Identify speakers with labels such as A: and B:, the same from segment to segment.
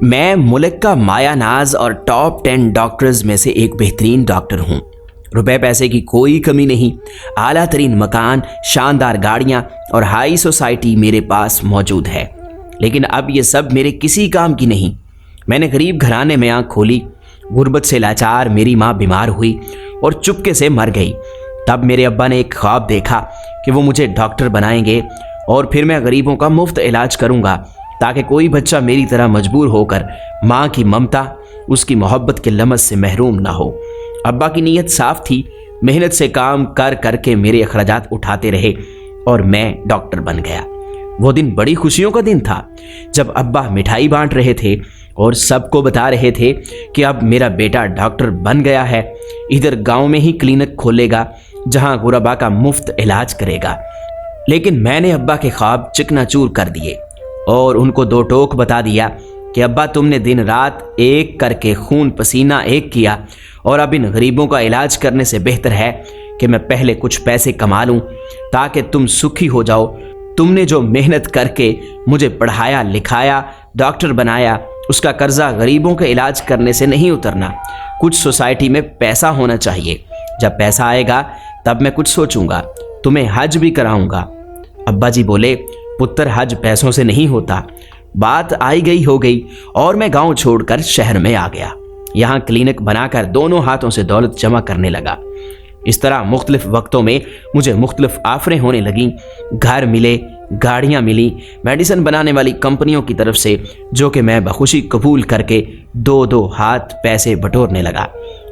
A: میں ملک کا مایہ ناز اور ٹاپ 10 ڈاکٹرز میں سے ایک بہترین ڈاکٹر ہوں۔ روپے پیسے کی کوئی کمی نہیں، اعلیٰ ترین مکان، شاندار گاڑیاں اور ہائی سوسائٹی میرے پاس موجود ہے، لیکن اب یہ سب میرے کسی کام کی نہیں۔ میں نے غریب گھرانے میں آنکھ کھولی، غربت سے لاچار میری ماں بیمار ہوئی اور چپکے سے مر گئی۔ تب میرے ابا نے ایک خواب دیکھا کہ وہ مجھے ڈاکٹر بنائیں گے اور پھر میں غریبوں کا مفت علاج کروں گا، تاکہ کوئی بچہ میری طرح مجبور ہو کر ماں کی ممتا، اس کی محبت کے لمس سے محروم نہ ہو۔ ابا کی نیت صاف تھی، محنت سے کام کر کر کے میرے اخراجات اٹھاتے رہے اور میں ڈاکٹر بن گیا۔ وہ دن بڑی خوشیوں کا دن تھا، جب ابا مٹھائی بانٹ رہے تھے اور سب کو بتا رہے تھے کہ اب میرا بیٹا ڈاکٹر بن گیا ہے، ادھر گاؤں میں ہی کلینک کھولے گا جہاں غربا کا مفت علاج کرے گا۔ لیکن میں نے ابا کے خواب چکنا چور کر دیے اور ان کو دو ٹوک بتا دیا کہ ابا تم نے دن رات ایک کر کے خون پسینہ ایک کیا، اور اب ان غریبوں کا علاج کرنے سے بہتر ہے کہ میں پہلے کچھ پیسے کما لوں تاکہ تم سکھی ہو جاؤ۔ تم نے جو محنت کر کے مجھے پڑھایا لکھایا، ڈاکٹر بنایا، اس کا قرضہ غریبوں کے علاج کرنے سے نہیں اترنا۔ کچھ سوسائٹی میں پیسہ ہونا چاہیے، جب پیسہ آئے گا تب میں کچھ سوچوں گا، تمہیں حج بھی کراؤں گا۔ ابا جی بولے، پتر حج پیسوں سے نہیں ہوتا۔ بات آئی گئی ہو گئی اور میں گاؤں چھوڑ کر شہر میں آ گیا۔ یہاں کلینک بنا کر دونوں ہاتھوں سے دولت جمع کرنے لگا۔ اس طرح مختلف وقتوں میں مجھے مختلف آفریں ہونے لگیں۔ گھر ملے، گاڑیاں ملی، میڈیسن بنانے والی کمپنیوں کی طرف سے، جو کہ میں بخوشی قبول کر کے دو ہاتھ پیسے بٹورنے لگا۔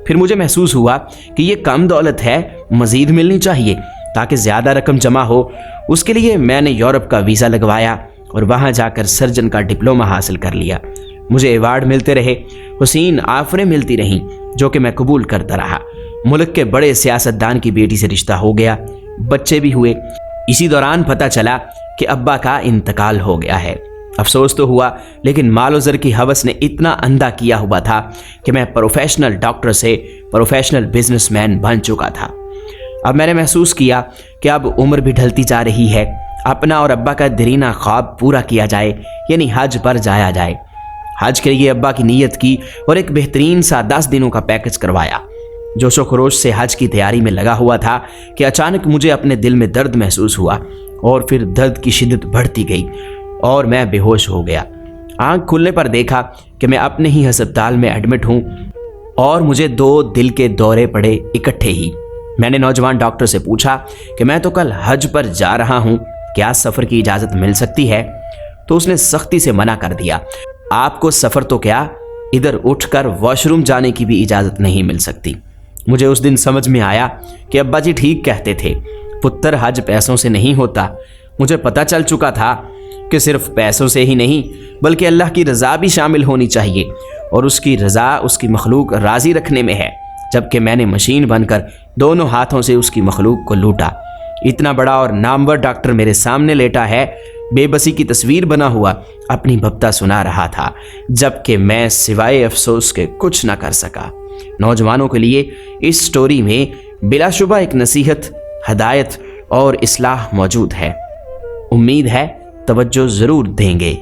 A: پھر مجھے محسوس ہوا کہ یہ کم دولت ہے، مزید ملنی چاہیے تاکہ زیادہ رقم جمع ہو۔ اس کے لیے میں نے یورپ کا ویزا لگوایا اور وہاں جا کر سرجن کا ڈپلومہ حاصل کر لیا۔ مجھے ایوارڈ ملتے رہے، حسین آفریں ملتی رہیں جو کہ میں قبول کرتا رہا۔ ملک کے بڑے سیاستدان کی بیٹی سے رشتہ ہو گیا، بچے بھی ہوئے۔ اسی دوران پتہ چلا کہ ابا کا انتقال ہو گیا ہے۔ افسوس تو ہوا، لیکن مال و زر کی ہوس نے اتنا اندھا کیا ہوا تھا کہ میں پروفیشنل ڈاکٹر سے پروفیشنل بزنس مین بن چکا تھا۔ اب میں نے محسوس کیا کہ اب عمر بھی ڈھلتی جا رہی ہے، اپنا اور ابا کا دیرینہ خواب پورا کیا جائے، یعنی حج پر جایا جائے۔ حج کے لیے ابا کی نیت کی اور ایک بہترین سا 10 دنوں کا پیکج کروایا۔ جوش و خروش سے حج کی تیاری میں لگا ہوا تھا کہ اچانک مجھے اپنے دل میں درد محسوس ہوا، اور پھر درد کی شدت بڑھتی گئی اور میں بے ہوش ہو گیا۔ آنکھ کھلنے پر دیکھا کہ میں اپنے ہی ہسپتال میں ایڈمٹ ہوں اور مجھے 2 دل کے دورے پڑے اکٹھے ہی۔ میں نے نوجوان ڈاکٹر سے پوچھا کہ میں تو کل حج پر جا رہا ہوں، کیا سفر کی اجازت مل سکتی ہے؟ تو اس نے سختی سے منع کر دیا، آپ کو سفر تو کیا، ادھر اٹھ کر واش روم جانے کی بھی اجازت نہیں مل سکتی۔ مجھے اس دن سمجھ میں آیا کہ ابا جی ٹھیک کہتے تھے، پتر حج پیسوں سے نہیں ہوتا۔ مجھے پتہ چل چکا تھا کہ صرف پیسوں سے ہی نہیں بلکہ اللہ کی رضا بھی شامل ہونی چاہیے، اور اس کی رضا اس کی مخلوق راضی رکھنے میں ہے۔ جبکہ میں نے مشین بن کر دونوں ہاتھوں سے اس کی مخلوق کو لوٹا۔ اتنا بڑا اور نامور ڈاکٹر میرے سامنے لیٹا ہے، بے بسی کی تصویر بنا ہوا اپنی بھبتا سنا رہا تھا، جبکہ میں سوائے افسوس کے کچھ نہ کر سکا۔ نوجوانوں کے لیے اس سٹوری میں بلا شبہ ایک نصیحت، ہدایت اور اصلاح موجود ہے۔ امید ہے توجہ ضرور دیں گے۔